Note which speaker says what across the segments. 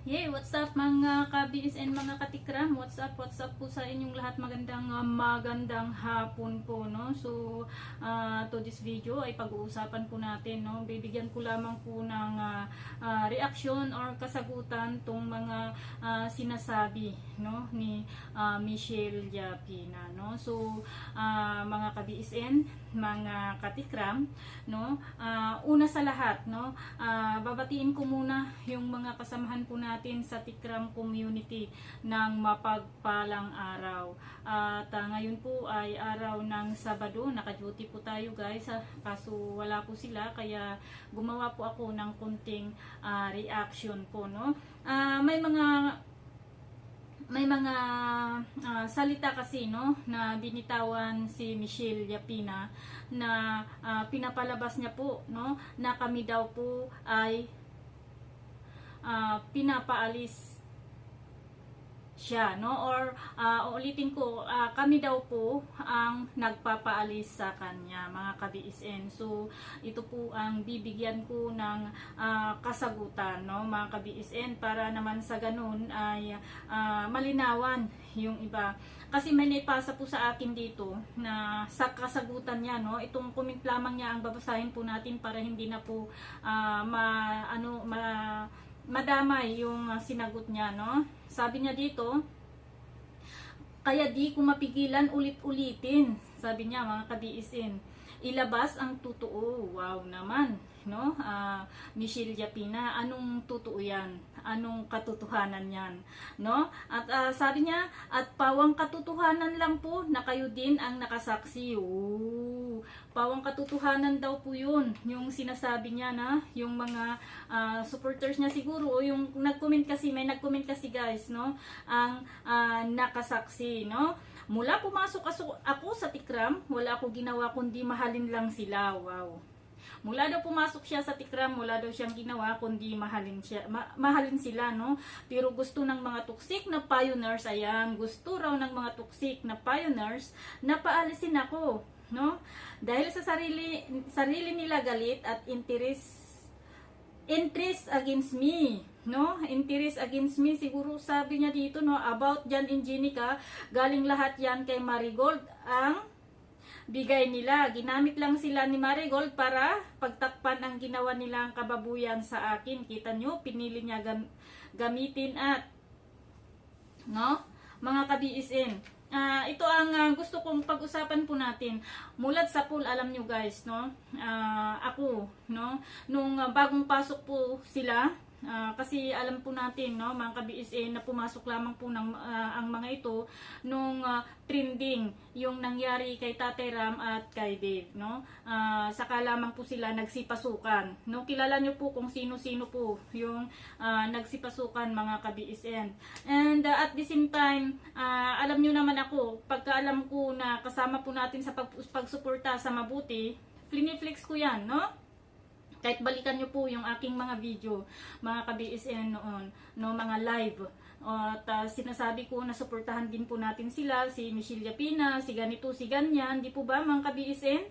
Speaker 1: Hey, what's up mga kabis and mga katikram? What's up po sa inyong lahat? Magandang hapon po, no? So, to this video ay pag-uusapan po natin, no? Bibigyan ko lamang po ng reaction or kasagutan tong mga sinasabi, no? Ni Michelle Yapina, no? So, mga kabis and mga katikram, no? Una sa lahat, no? Babatiin ko muna yung mga kasamahan po natin sa Tikram community ng mapagpalang araw. At ngayon po ay araw ng Sabado, naka-duty po tayo guys, kaso wala po sila kaya gumawa po ako ng kunting reaction po, no? May mga salita kasi, no, na binitawan si Michelle Yapina na pinapalabas niya po, no, na kami daw po ay pinapaalis siya, no, or ulitin ko, kami daw po ang nagpapaalis sa kanya, mga ka-BSN. So ito po ang bibigyan ko ng kasagutan, no, mga ka-BSN, para naman sa ganun ay malinawan yung iba. Kasi may naipasa po sa akin dito na sa kasagutan niya, no, itong comment lamang niya ang babasahin po natin para hindi na po madamay yung sinagot niya, no. Sabi niya dito, kaya di ko mapigilan ulit-ulitin, sabi niya, mga ka-BSN, ilabas ang totoo. Wow naman, no? Michelle Yapina, anong totoo yan? Anong katotohanan yan, no? At sabi niya, at pawang katotohanan lang po na kayo din ang nakasaksi. Ooh, pawang katotohanan daw po yun, yung sinasabi niya, na yung mga supporters niya siguro, o yung nag-comment kasi, may nag-comment kasi guys, no, ang nakasaksi, no. Mula pumasok ako sa Tikram, wala ako ginawa kundi mahalin lang sila. Wow. Mula daw pumasok siya sa Tikram, wala daw siyang ginawa kundi mahalin sila, no. Pero gusto ng mga toxic na pioneers, ayan, gusto raw ng mga toxic na pioneers na paalisin ako, no. Dahil sa sarili nila galit at interest against me, no? Interest against me, siguro sabi niya dito, no, about Jan and Jenica, galing lahat yan kay Marigold ang bigay nila. Ginamit lang sila ni Marigold para pagtakpan ang ginawa nilang kababuyan sa akin. Kita nyo, pinili niya gamitin at, no, mga ka-BSN. Ito ang gusto kong pag-usapan po natin. Mulat sa pool, alam nyo guys, no, ako, no, nung bagong pasok po sila, kasi alam po natin, no, mga ka-BSN, na pumasok lamang po ng, ang mga ito nung trending yung nangyari kay Tatay Ram at kay Dave, no. Saka lamang po sila nagsipasukan, no. Kilala nyo po kung sino-sino po yung nagsipasukan, mga ka-BSN. And at the same time, alam nyo naman ako, pagka alam ko na kasama po natin sa pagsuporta sa mabuti, fliniflex ko yan, no. Kahit balikan nyo po yung aking mga video, mga ka-BSN noon, no, mga live. At sinasabi ko na suportahan din po natin sila, si Michelle Yapina, si ganito, si ganyan, di po ba, mga ka-BSN?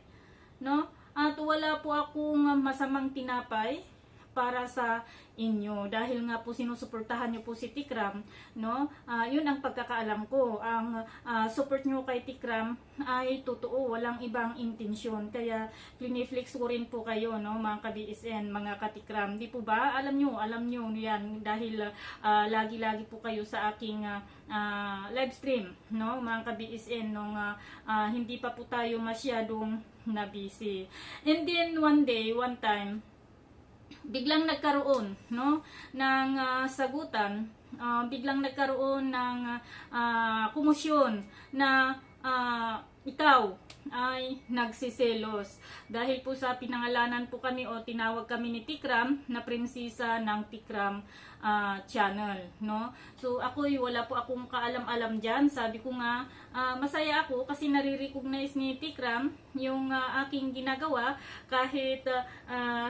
Speaker 1: No? At wala po akong masamang tinapay para sa inyo, dahil nga po sinusuportahan nyo po si Tikram, no. Yun ang pagkakaalam ko, ang support nyo kay Tikram ay totoo, walang ibang intensyon, kaya piniflex ko rin po kayo, no, mga ka-BSN, mga ka-Tikram, di po ba? Alam nyo yan, dahil lagi-lagi po kayo sa aking live stream, no, mga ka-BSN, nung hindi pa po tayo masyadong na busy. And then one time, biglang nagkaroon, no, ng sagutan, biglang nagkaroon ng komosyon na ikaw ay nagsiselos dahil po sa pinangalanan po kami o tinawag kami ni Tikram na prinsesa ng Tikram channel, no. So ako'y wala po akong kaalam-alam dyan. Sabi ko nga, masaya ako kasi nare-recognize ni Tikram yung aking ginagawa, kahit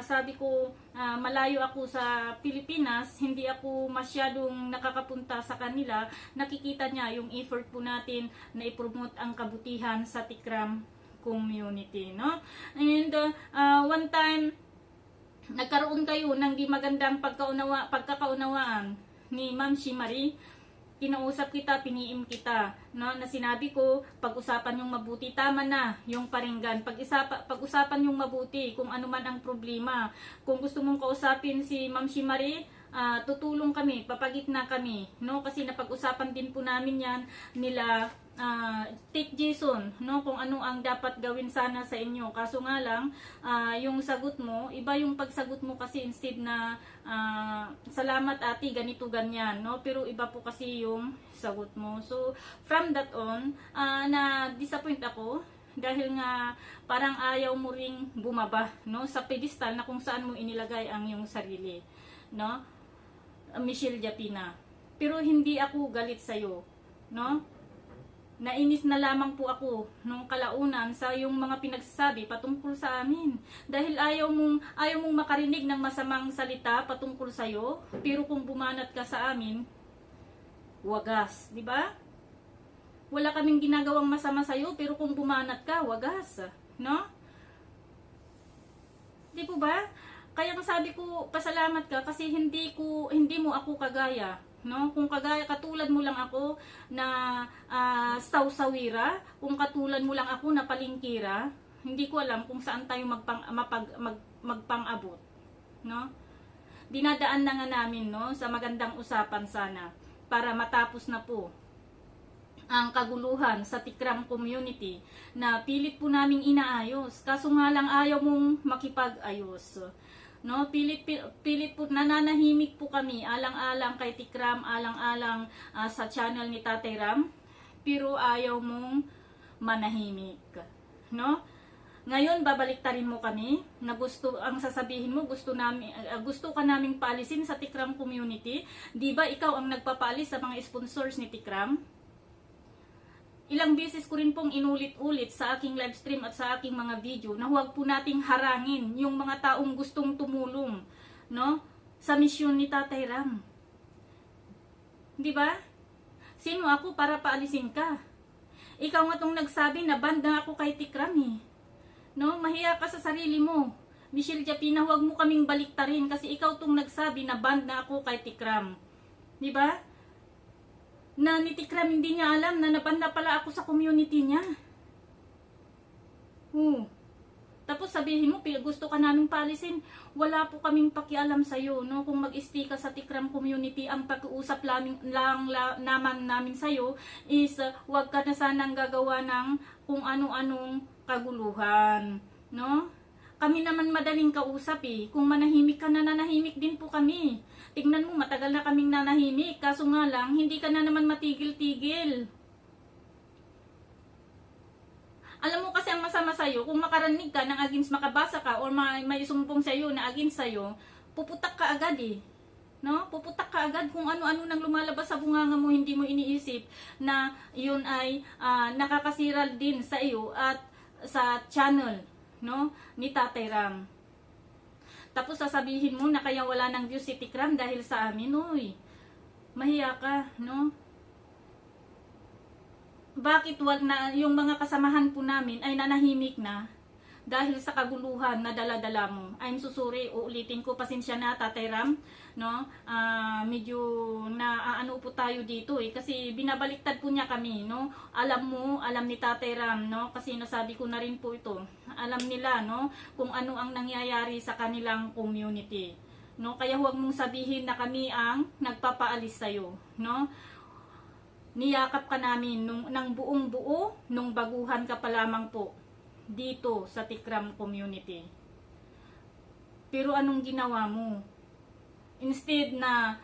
Speaker 1: sabi ko malayo ako sa Pilipinas, hindi ako masyadong nakakapunta sa kanila. Nakikita niya yung effort po natin na i-promote ang kabutihan sa Tikram community, no. And one time nagkaroon kayo ng di magandang pagkakaunawaan ni Ma'am Shimari. Kinausap kita, piniim kita, no, na sinabi ko, pag-usapan yung mabuti, tama na yung paringgan, pag-usapan yung mabuti, kung ano man ang problema. Kung gusto mong kausapin si Ma'am Shimari, tutulong kami, papagitna kami, no, kasi napag-usapan din po namin yan nila Take Jason, no, kung ano ang dapat gawin sana sa inyo. Kaso nga lang, yung sagot mo, iba yung pagsagot mo kasi, instead na salamat ate, ganito ganyan, no, pero iba po kasi yung sagot mo. So from that on, na disappoint ako dahil nga parang ayaw mo ring bumaba, no, sa pedestal na kung saan mo inilagay ang iyong sarili, no, Michelle Japina. Pero hindi ako galit sa'yo, no. Nainis na lamang po ako nung kalaunan sa yung mga pinagsasabi patungkol sa amin. Dahil ayaw mong makarinig ng masamang salita patungkol sa'yo, pero kung bumanat ka sa amin, wagas, di ba? Wala kaming ginagawang masama sa'yo, pero kung bumanat ka, wagas, no? Di po ba? Kaya sabi ko, pasalamat ka kasi hindi mo ako kagaya, no? Kung kagaya katulad mo lang ako na sawsawira, kung katulad mo lang ako na palingkira, hindi ko alam kung saan tayo magpang-abot, no? Dinadaan na nga namin, no, sa magandang usapan sana para matapos na po ang kaguluhan sa Tikram community na pilit po naming inaayos. Kaso nga lang ayaw mong makipag-ayos. No, pilit po, nananahimik po kami alang-alang kay Tikram, alang-alang sa channel ni Tatay Ram, pero ayaw mong manahimik, no? Ngayon babaliktarin mo kami na ang sasabihin mo gusto ka naming paalisin sa Tikram community. Di ba ikaw ang nagpapaalis sa mga sponsors ni Tikram? Ilang beses ko rin pong inulit-ulit sa aking live stream at sa aking mga video na huwag po nating harangin yung mga taong gustong tumulong, no, sa misyon ni Tatay Ram. Di ba? Sino ako para paalisin ka? Ikaw nga tong nagsabi na banda ako kay Tikram, eh. No, mahiya ka sa sarili mo. Michelle Japina, huwag mo kaming baliktarin kasi ikaw tong nagsabi na banda ako kay Tikram. Di ba? Na ni Tikram hindi niya alam na nabanda pala ako sa community niya. Tapos sabihin mo, gusto ka naming paalisin. Wala po kaming pakialam sa'yo, no? Kung mag-stay ka sa Tikram community, ang pag-uusap naman namin sa'yo is wag ka na sanang gagawa ng kung ano-anong kaguluhan, no? Kami naman madaling kausap, eh. Kung manahimik ka na, nanahimik din po kami. Tingnan mo, matagal na kaming nanahimik. Kaso nga lang, hindi ka na naman matigil-tigil. Alam mo kasi ang masama sa'yo, kung makaranig ka ng against, makabasa ka, or may isumpong sa'yo na against sa'yo, puputak ka agad, eh. No? Puputak ka agad kung ano-ano nang lumalabas sa bunganga mo, hindi mo iniisip na yun ay nakakasira din sa iyo at sa channel, no, ni Tatay Ram. Tapos sasabihin mo na kaya wala nang views si Tikram dahil sa amin. Uy, mahiya ka, no? Bakit wag na yung mga kasamahan po namin ay nanahimik na dahil sa kaguluhan na dala-dala mo? I'm so sorry, uulitin ko, pasensya na Tatay Ram, no? Medyo ano po tayo dito, eh, kasi binabaliktad po niya kami, no? Alam ni Tatay Ram, no? Kasi nasabi ko na rin po ito. Alam nila, no, kung ano ang nangyayari sa kanilang community, no? Kaya huwag mong sabihin na kami ang nagpapaalis sa'yo, no? Niyakap ka namin ng buong buo nung baguhan ka pa lamang po dito sa Tikram community. Pero anong ginawa mo? Instead na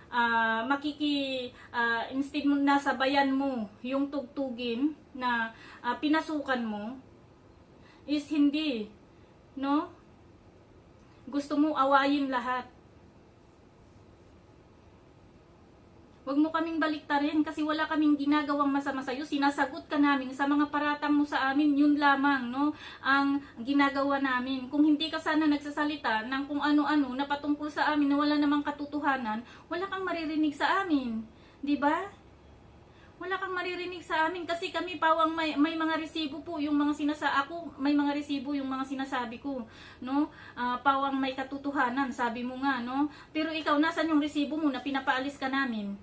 Speaker 1: instead mo nasabayan mo yung tugtugin na pinasukan mo, is hindi, no? Gusto mo awayin lahat. Huwag mo kaming baliktarin kasi wala kaming ginagawang masama sa'yo. Sinasagot ka namin sa mga paratang mo sa amin, yun lamang, no, ang ginagawa namin. Kung hindi ka sana nagsasalita ng kung ano-ano na patungkol sa amin na wala namang katotohanan, wala kang maririnig sa amin. Di ba? Wala kang maririnig sa amin kasi kami pawang may mga resibo po yung mga ako may mga resibo yung mga sinasabi ko, no? Pawang may katotohanan, sabi mo nga, no? Pero ikaw, nasan yung resibo mo na pinapaalis ka namin?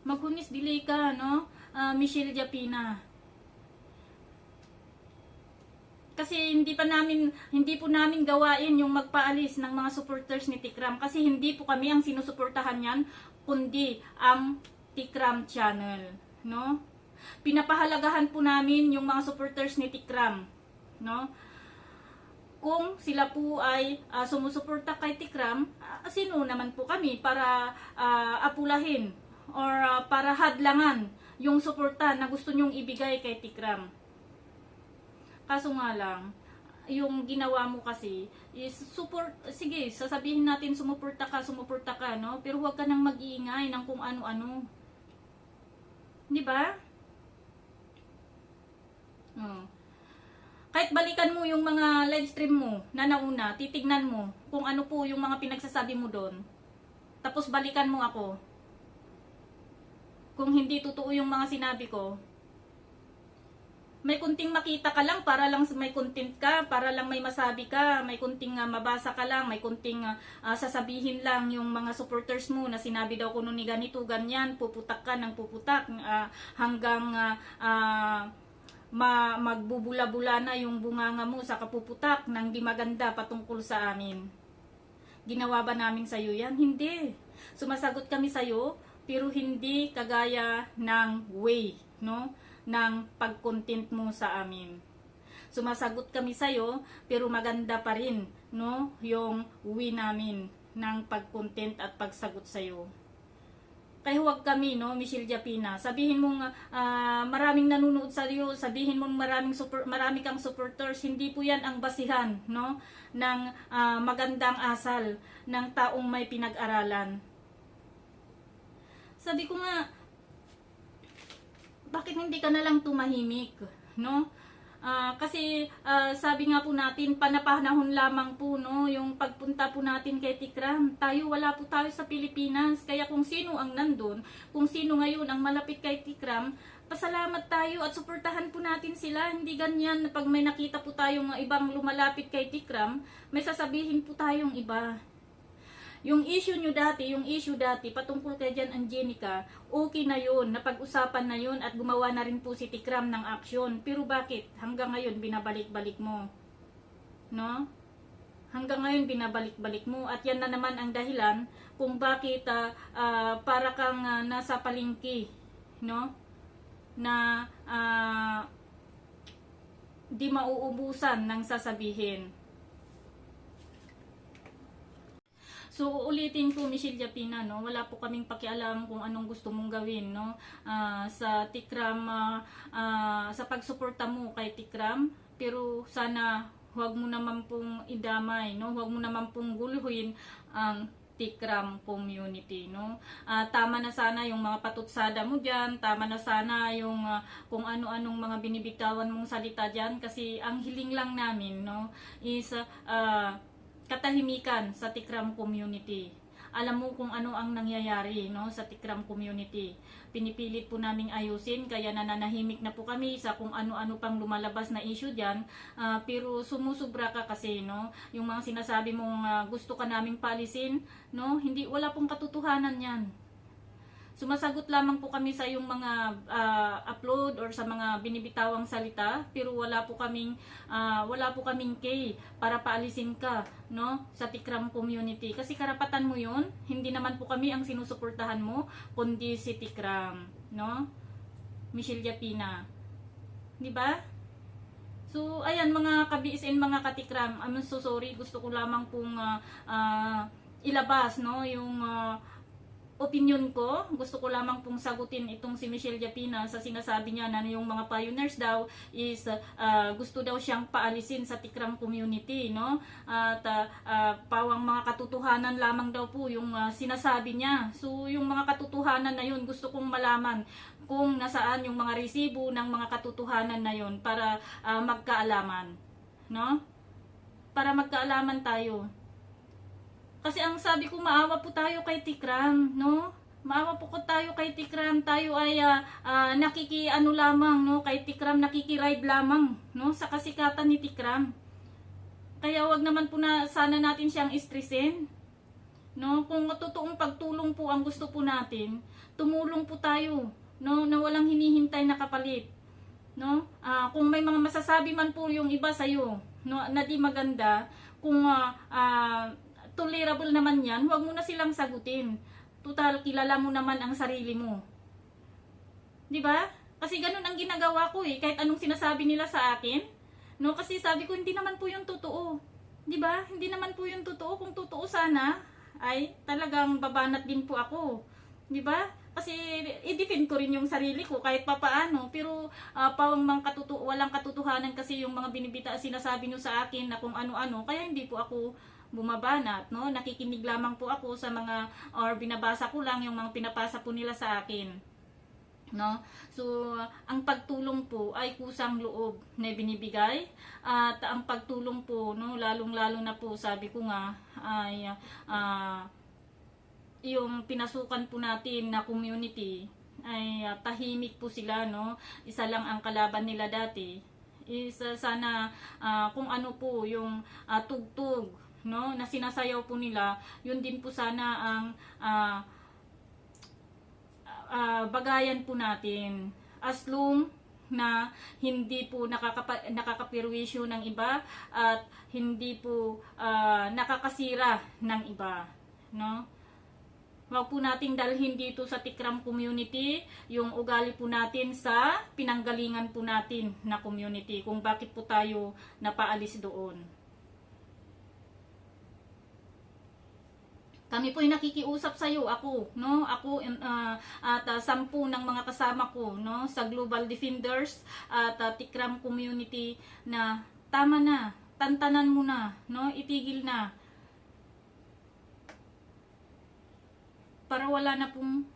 Speaker 1: Maghunis dili ka, no? Michelle Japina. Kasi hindi po namin gawain yung magpaalis ng mga supporters ni Tikram kasi hindi po kami ang sinusuportahan niyan, kundi ang Tikram channel, no? Pinapahalagahan po namin yung mga supporters ni Tikram, no? Kung sila po ay sumusuporta kay Tikram, sino naman po kami para apulahin or para hadlangan yung suporta na gusto nyong ibigay kay Tikram. Kaso nga lang, yung ginawa mo kasi is sige, sasabihin natin sumuporta ka, no? Pero huwag ka nang mag-iingay ng kung ano-ano. 'Di ba? Kahit balikan mo yung mga live stream mo na nauna, titignan mo kung ano po yung mga pinagsasabi mo doon. Tapos balikan mo ako. Kung hindi totoo yung mga sinabi ko, may kunting makita ka lang para lang may content ka, para lang may masabi ka, may kunting mabasa ka lang, may kunting sasabihin lang yung mga supporters mo na sinabi daw ko nun ni ganito, ganyan, puputak ka ng puputak hanggang magbubula-bula na yung bunganga mo sa kapuputak ng di maganda patungkol sa amin. Ginawa ba namin sa'yo yan? Hindi. Sumasagot kami sa'yo, pero hindi kagaya ng way, no? Ng pag-content mo sa amin. Sumasagot kami sa'yo, pero maganda pa rin, no? Yung way namin ng pag-content at pagsagot sa'yo. Kaya huwag kami, no, Michelle Japina. Sabihin mong maraming nanonood sa'yo, sabihin mong marami kang supporters, hindi po yan ang basihan, no, ng magandang asal ng taong may pinag-aralan. Sabi ko nga, bakit hindi ka na lang tumahimik, no? Kasi sabi nga po natin, panapanahon lamang po, no, yung pagpunta po natin kay Tikram. Wala po tayo sa Pilipinas. Kaya kung sino ang nandun, kung sino ngayon ang malapit kay Tikram, pasalamat tayo at suportahan po natin sila. Hindi ganyan na pag may nakita po tayong ibang lumalapit kay Tikram, may sasabihin po tayong iba. Yung issue dati patungkol kay Jan Angelica, okay na yun, napag-usapan na yun at gumawa na rin po si Tikram ng aksyon. Pero bakit hanggang ngayon binabalik-balik mo? No? Hanggang ngayon binabalik-balik mo at yan na naman ang dahilan kung bakit para kang nasa palengke, no? Na di mauubusan ng sasabihin. So, ulitin po, Michelle Japina, no? Wala po kaming pakialam kung anong gusto mong gawin, no? Sa Tikram, sa pagsuporta mo kay Tikram, pero sana huwag mo naman pong idamay, no? Huwag mo naman pong guluhin ang Tikram community, no? Tama na sana yung mga patutsada mo dyan, tama na sana yung kung ano-anong mga binibitawan mong salita dyan, kasi ang hiling lang namin, no, is katahimikan sa Tikram community. Alam mo kung ano ang nangyayari, no, sa Tikram community. Pinipilit po naming ayusin, kaya nananahimik na po kami sa kung ano-ano pang lumalabas na issue diyan. Pero sumusubra ka kasi, no, yung mga sinasabi mong gusto ka naming paalisin, no, wala pong katotohanan 'yan. Sumasagot lamang po kami sa yung mga upload or sa mga binibitawang salita, pero wala po kaming kay para paalisin ka, no, sa Tikram community. Kasi karapatan mo 'yon. Hindi naman po kami ang sinusuportahan mo, kundi si Tikram, no? Michelle Japina. 'Di ba? So, ayan mga ka-BSN, mga ka-Tikram, I'm so sorry. Gusto ko lamang pong ilabas, no, yung opinion ko. Gusto ko lamang pong sagutin itong si Michelle Japina sa sinasabi niya na yung mga pioneers daw is gusto daw siyang paalisin sa Tikram community, no? At pawang mga katotohanan lamang daw po yung sinasabi niya. So yung mga katotohanan na yun, gusto kong malaman kung nasaan yung mga resibo ng mga katotohanan na yun para magkaalaman, no? Para magkaalaman tayo. Kasi ang sabi ko, maawa po tayo kay Tikram, no? Maawa po ko tayo kay Tikram. Tayo ay nakikiano lamang, no? Kay Tikram nakikiride lamang, no? Sa kasikatan ni Tikram. Kaya wag naman po na sana natin siyang stressin. No? Kung totoong pagtulong po ang gusto po natin, tumulong po tayo, no? Na walang hinihintay na kapalit. No? Kung may mga masasabi man po yung iba sa iyo, no, na di maganda, kung tolerable naman 'yan, huwag mo na silang sagutin. Total, kilala mo naman ang sarili mo. 'Di ba? Kasi ganun ang ginagawa ko eh, kahit anong sinasabi nila sa akin. No, kasi sabi ko hindi naman po 'yung totoo. 'Di ba? Hindi naman po 'yung totoo. Kung totoo sana, ay talagang babanat din po ako. 'Di ba? Kasi i-defend ko rin 'yung sarili ko kahit papaano, pero walang katotohanan kasi 'yung mga sinasabi niyo sa akin na kung ano-ano, kaya hindi po ako bumabanat, no? Nakikinig lamang po ako sa mga, or binabasa ko lang yung mga pinapasa po nila sa akin, no? So ang pagtulong po ay kusang loob na binibigay, at ang pagtulong po, no, lalong-lalo na po, sabi ko nga, ay yung pinasukan po natin na community ay tahimik po sila, no? Isa lang ang kalaban nila dati. Sana kung ano po yung tugtog, no, na sinasayaw po nila, yun din po sana ang bagayan po natin, as long na hindi po nakakapirwisyo ng iba at hindi po nakakasira ng iba, no? Huwag po nating dalhin dito sa Tikram community yung ugali po natin sa pinanggalingan po natin na community, kung bakit po tayo napaalis doon. Kami po ay nakikiusap sa iyo, ako, no? Ako at 10 ng mga kasama ko, no, sa Global Defenders at Tikram community, na tama na, tantanan mo na, no? Itigil na. Para wala na pong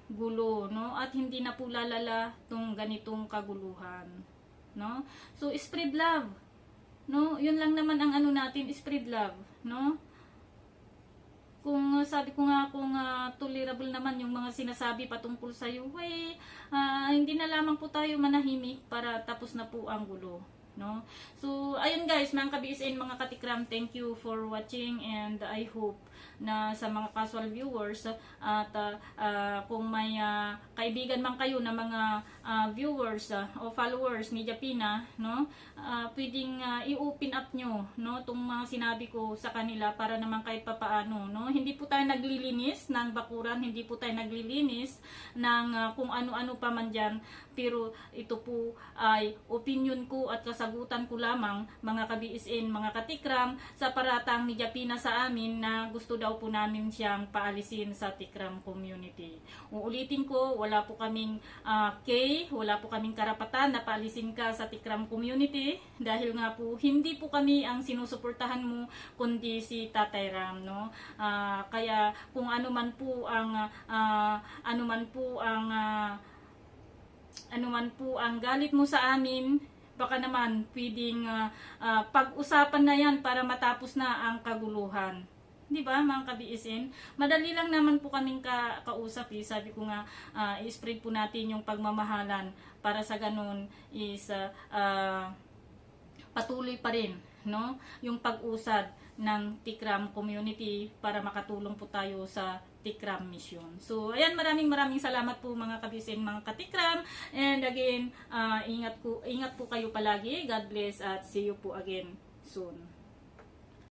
Speaker 1: gulo, no? At hindi na po lalala tong ganitong kaguluhan, no? So spread love, no? Yun lang naman ang ano natin, spread love, no? Kung sabi ko nga, kung tolerable naman yung mga sinasabi patungkol sa iyo, hindi na lamang po tayo manahimik para tapos na po ang gulo, no? So ayun guys, mga ka-BSN, mga katikram, thank you for watching, and I hope na sa mga casual viewers at kung may kaibigan man kayo na mga viewers o followers ni Japina, no, pwedeng i-open up nyo, no, tong mga sinabi ko sa kanila, para naman kahit papaano, no, hindi po tayo naglilinis ng bakuran, hindi po tayo naglilinis ng kung ano-ano pa man dyan, pero ito po ay opinion ko at kasagutan ko lamang, mga ka-BSN, mga katikram, sa paratang ni Japina sa amin na gusto daw po namin siyang paalisin sa Tikram community. Uulitin ko, wala po kaming wala po kaming karapatan na paalisin ka sa Tikram community, dahil nga po hindi po kami ang sinusuportahan mo, kundi si Tatay Ram, no? Kaya kung ano man po ang galit mo sa amin, baka naman pwedeng pag-usapan na yan para matapos na ang kaguluhan. Di ba, mga ka-BSN? Madali lang naman po kaming kausap eh. Sabi ko nga, i-spread po natin yung pagmamahalan, para sa ganun is patuloy pa rin, no, yung pag-usad ng Tikram community, para makatulong po tayo sa Tikram mission. So ayan, maraming salamat po, mga ka-BSN, mga katikram, and again, ingat po kayo palagi. God bless, at see you po again soon.